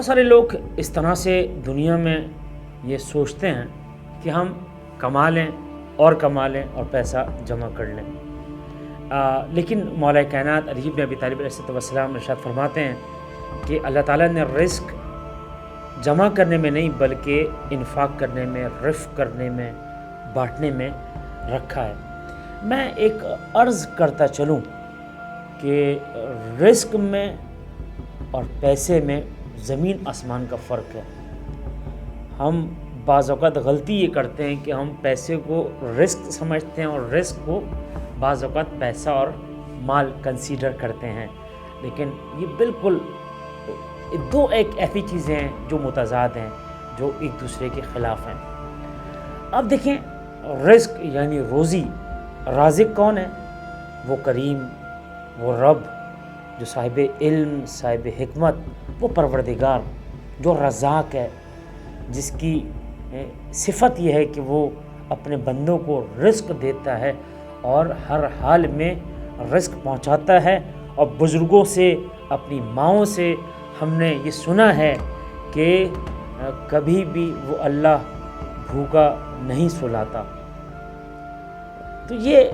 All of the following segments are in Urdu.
بہت سارے لوگ اس طرح سے دنیا میں یہ سوچتے ہیں کہ ہم کما لیں اور پیسہ جمع کر لیں، لیکن مولا کائنات علی بن ابی طالب علیہ السلام ارشاد فرماتے ہیں کہ اللہ تعالیٰ نے رزق جمع کرنے میں نہیں بلکہ انفاق کرنے میں، رفق کرنے میں، بانٹنے میں رکھا ہے۔ میں ایک عرض کرتا چلوں کہ رزق میں اور پیسے میں زمین آسمان کا فرق ہے۔ ہم بعض اوقات غلطی یہ کرتے ہیں کہ ہم پیسے کو رزق سمجھتے ہیں اور رزق کو بعض اوقات پیسہ اور مال کنسیڈر کرتے ہیں، لیکن یہ بالکل دو ایک ایسی چیزیں ہیں جو متضاد ہیں، جو ایک دوسرے کے خلاف ہیں۔ اب دیکھیں، رزق یعنی روزی، رازق کون ہے؟ وہ کریم، وہ رب جو صاحب علم، صاحب حکمت، وہ پروردگار جو رزاق ہے، جس کی صفت یہ ہے کہ وہ اپنے بندوں کو رزق دیتا ہے اور ہر حال میں رزق پہنچاتا ہے۔ اور بزرگوں سے، اپنی ماؤں سے ہم نے یہ سنا ہے کہ کبھی بھی وہ اللہ بھوکا نہیں سلاتا۔ تو یہ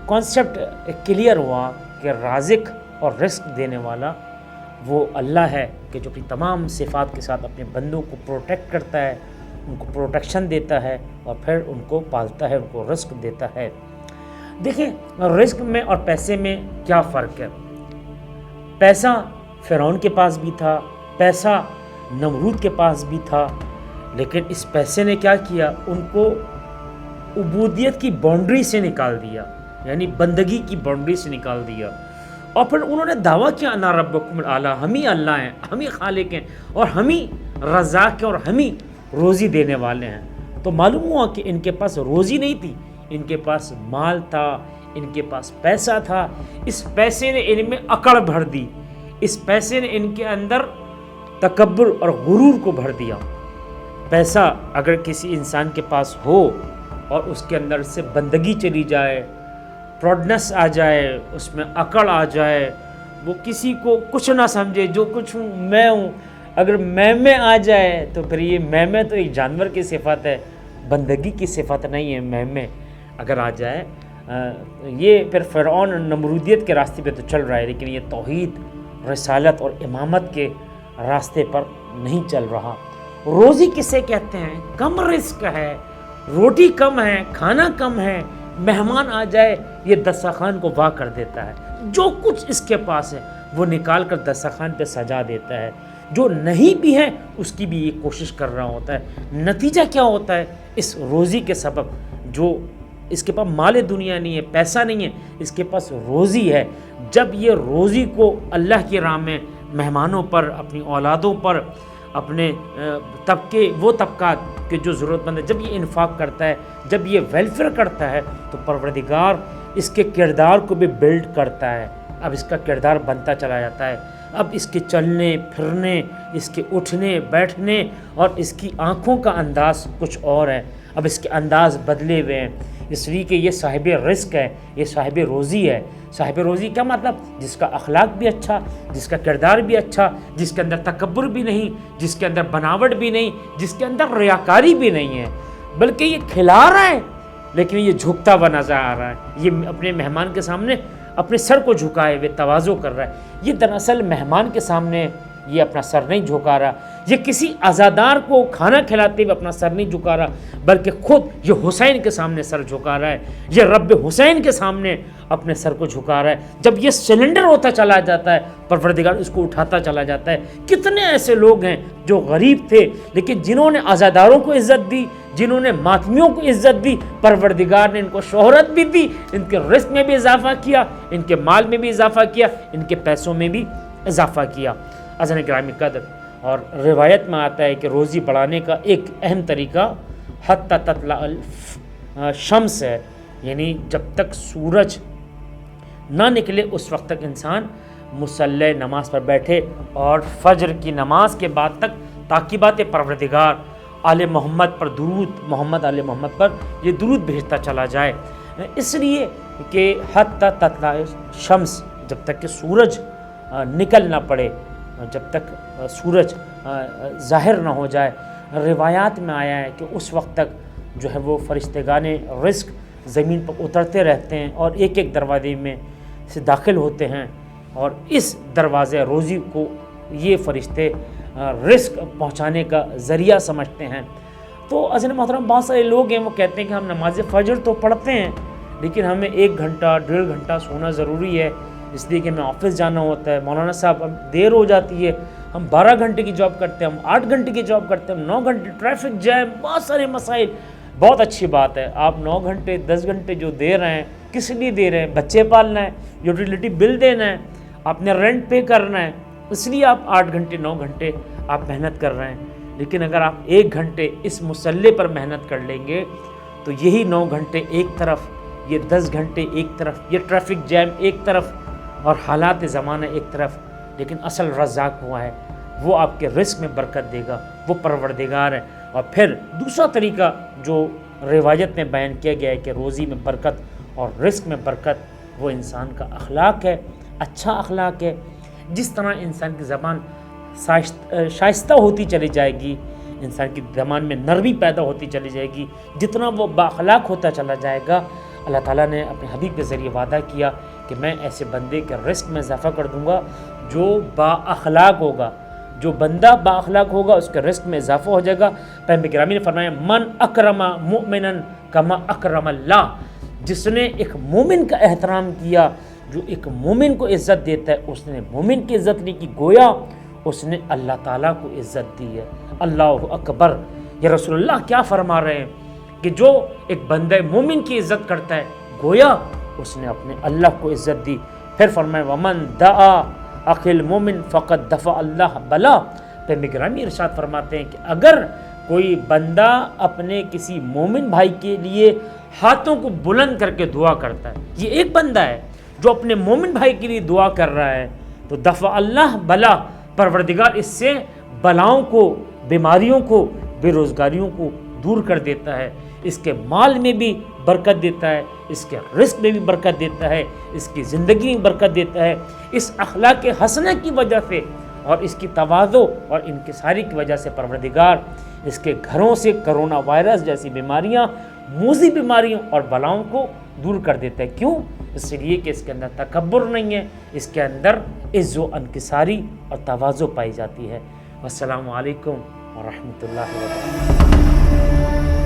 کانسیپٹ کلیئر ہوا کہ رازق اور رزق دینے والا وہ اللہ ہے کہ جو اپنی تمام صفات کے ساتھ اپنے بندوں کو پروٹیکٹ کرتا ہے، ان کو پروٹیکشن دیتا ہے اور پھر ان کو پالتا ہے، ان کو رزق دیتا ہے۔ دیکھیں، رزق میں اور پیسے میں کیا فرق ہے۔ پیسہ فرعون کے پاس بھی تھا، پیسہ نمرود کے پاس بھی تھا، لیکن اس پیسے نے کیا کیا؟ ان کو عبودیت کی باؤنڈری سے نکال دیا، یعنی بندگی کی باؤنڈری سے نکال دیا، اور پھر انہوں نے دعویٰ کیا انا ربکم الاعلیٰ، ہم ہی اللہ ہیں، ہم ہی خالق ہیں اور ہم ہی رزاق ہیں اور ہم ہی روزی دینے والے ہیں۔ تو معلوم ہوا کہ ان کے پاس روزی نہیں تھی، ان کے پاس مال تھا، ان کے پاس پیسہ تھا۔ اس پیسے نے ان میں اکڑ بھر دی، اس پیسے نے ان کے اندر تکبر اور غرور کو بھر دیا۔ پیسہ اگر کسی انسان کے پاس ہو اور اس کے اندر سے بندگی چلی جائے، پراؤڈنس آ جائے، اس میں اکڑ آ جائے، وہ کسی کو کچھ نہ سمجھے، جو کچھ ہوں میں ہوں، اگر میں آ جائے تو پھر یہ میں تو ایک جانور کی صفت ہے، بندگی کی صفت نہیں ہے۔ میں اگر آ جائے، یہ پھر فرعون نمرودیت کے راستے پہ تو چل رہا ہے، لیکن یہ توحید، رسالت اور امامت کے راستے پر نہیں چل رہا۔ روزی کسے کہتے ہیں؟ کم رزق ہے، روٹی کم ہے، کھانا کم ہے، مہمان آ جائے یہ دسترخوان کو واہ کر دیتا ہے، جو کچھ اس کے پاس ہے وہ نکال کر دسترخوان پہ سجا دیتا ہے، جو نہیں بھی ہے اس کی بھی یہ کوشش کر رہا ہوتا ہے۔ نتیجہ کیا ہوتا ہے؟ اس روزی کے سبب، جو اس کے پاس مال دنیا نہیں ہے، پیسہ نہیں ہے، اس کے پاس روزی ہے، جب یہ روزی کو اللہ کی راہ میں مہمانوں پر، اپنی اولادوں پر، اپنے وہ طبقات کے جو ضرورت مند ہے، جب یہ انفاق کرتا ہے، جب یہ ویلفیئر کرتا ہے، تو پروردگار اس کے کردار کو بھی بلڈ کرتا ہے۔ اب اس کا کردار بنتا چلا جاتا ہے، اب اس کے چلنے پھرنے، اس کے اٹھنے بیٹھنے اور اس کی آنکھوں کا انداز کچھ اور ہے، اب اس کے انداز بدلے ہوئے ہیں، اس لیے کہ یہ صاحب رزق ہے، یہ صاحب روزی ہے۔ صاحب روزی کیا مطلب؟ جس کا اخلاق بھی اچھا، جس کا کردار بھی اچھا، جس کے اندر تکبر بھی نہیں، جس کے اندر بناوٹ بھی نہیں، جس کے اندر ریاکاری بھی نہیں ہے، بلکہ یہ کھلا رہا ہے لیکن یہ جھکتا ہوا نظر آ رہا ہے، یہ اپنے مہمان کے سامنے اپنے سر کو جھکائے ہوئے تواضع کر رہا ہے۔ یہ دراصل مہمان کے سامنے یہ اپنا سر نہیں جھکا رہا، یہ کسی عزادار کو کھانا کھلاتے ہوئے اپنا سر نہیں جھکا رہا، بلکہ خود یہ حسین کے سامنے سر جھکا رہا ہے، یہ رب حسین کے سامنے اپنے سر کو جھکا رہا ہے۔ جب یہ سلنڈر ہوتا چلا جاتا ہے، پروردگار اس کو اٹھاتا چلا جاتا ہے۔ کتنے ایسے لوگ ہیں جو غریب تھے لیکن جنہوں نے عزاداروں کو عزت دی، جنہوں نے ماتمیوں کو عزت دی، پروردگار نے ان کو شہرت بھی دی، ان کے رزق میں بھی اضافہ کیا، ان کے مال میں بھی اضافہ کیا، ان کے پیسوں میں بھی اضافہ کیا۔ عزیزان گرامی قدر، اور روایت میں آتا ہے کہ روزی بڑھانے کا ایک اہم طریقہ حتی تطلع الشمس ہے، یعنی جب تک سورج نہ نکلے اس وقت تک انسان مصلی نماز پر بیٹھے، اور فجر کی نماز کے بعد تک تاکیبات پروردگار آل محمد پر درود، محمد آل محمد پر یہ درود بھیجتا چلا جائے، اس لیے کہ حتی تطلع الشمس، جب تک کہ سورج نکل نہ پڑے، جب تک سورج ظاہر نہ ہو جائے. روایات میں آیا ہے کہ اس وقت تک جو ہے وہ فرشتگان رزق زمین پر اترتے رہتے ہیں اور ایک ایک دروازے میں سے داخل ہوتے ہیں، اور اس دروازے روزی کو یہ فرشتے رزق پہنچانے کا ذریعہ سمجھتے ہیں. تو عزیزان محترم، بہت سارے لوگ ہیں وہ کہتے ہیں کہ ہم نماز فجر تو پڑھتے ہیں لیکن ہمیں 1 گھنٹہ 1.5 گھنٹہ سونا ضروری ہے، اس لیے کہ ہمیں آفس جانا ہوتا ہے. مولانا صاحب اب دیر ہو جاتی ہے، ہم 12 گھنٹے کی جاب کرتے ہیں، ہم 8 گھنٹے کی جاب کرتے ہیں، ہم 9 گھنٹے، ٹریفک جیم، بہت سارے مسائل. بہت اچھی بات ہے، آپ 9 گھنٹے 10 گھنٹے جو دے رہے ہیں کس لیے دے رہے ہیں؟ بچے پالنا ہے، یوٹیلیٹی بل دینا ہے، آپ نے رینٹ پے کرنا ہے، اس لیے آپ 8 گھنٹے 9 گھنٹے آپ محنت کر رہے ہیں. لیکن اگر آپ 1 گھنٹے اس مسلح پر محنت کر لیں گے تو یہی 9 گھنٹے ایک طرف، یہ 10 گھنٹے ایک طرف، یہ ٹریفک جیم ایک طرف اور حالات زمانہ ایک طرف، لیکن اصل رزاق ہوا ہے، وہ آپ کے رزق میں برکت دے گا، وہ پروردگار ہے. اور پھر دوسرا طریقہ جو روایت میں بیان کیا گیا ہے کہ روزی میں برکت اور رزق میں برکت، وہ انسان کا اخلاق ہے، اچھا اخلاق ہے. جس طرح انسان کی زبان شائستہ ہوتی چلی جائے گی، انسان کی زبان میں نرمی پیدا ہوتی چلی جائے گی، جتنا وہ بااخلاق ہوتا چلا جائے گا، اللہ تعالیٰ نے اپنے حبیب کے ذریعے وعدہ کیا کہ میں ایسے بندے کے رزق میں اضافہ کر دوں گا جو با اخلاق ہوگا. جو بندہ با اخلاق ہوگا اس کے رزق میں اضافہ ہو جائے گا. پیغمبر گرامی نے فرمایا من اکرم مؤمنا کما اکرم اللہ، جس نے ایک مومن کا احترام کیا، جو ایک مومن کو عزت دیتا ہے، اس نے مومن کی عزت نہیں کی، گویا اس نے اللہ تعالیٰ کو عزت دی ہے. اللہ اکبر. یا رسول اللہ کیا فرما رہے ہیں کہ جو ایک بندہ مومن کی عزت کرتا ہے گویا اس نے اپنے اللہ کو عزت دی. پھر فرمایا ومن دعا اخی المومن فقد دفع اللہ بلا. پیغمبر گرامی ارشاد فرماتے ہیں کہ اگر کوئی بندہ اپنے کسی مومن بھائی کے لیے ہاتھوں کو بلند کر کے دعا کرتا ہے، یہ ایک بندہ ہے جو اپنے مومن بھائی کے لیے دعا کر رہا ہے، تو دفع اللہ بلا، پروردگار اس سے بلاؤں کو، بیماریوں کو، بے روزگاریوں کو دور کر دیتا ہے. اس کے مال میں بھی برکت دیتا ہے، اس کے رزق میں بھی برکت دیتا ہے، اس کی زندگی میں برکت دیتا ہے. اس اخلاق حسنہ کی وجہ سے اور اس کی تواضع اور انکساری کی وجہ سے پروردگار اس کے گھروں سے کرونا وائرس جیسی بیماریاں، موذی بیماریوں اور بلاؤں کو دور کر دیتا ہے. کیوں؟ اس لیے کہ اس کے اندر تکبر نہیں ہے، اس کے اندر عز و انکساری اور تواضع پائی جاتی ہے. والسلام علیکم ورحمۃ اللہ وبرکاتہ.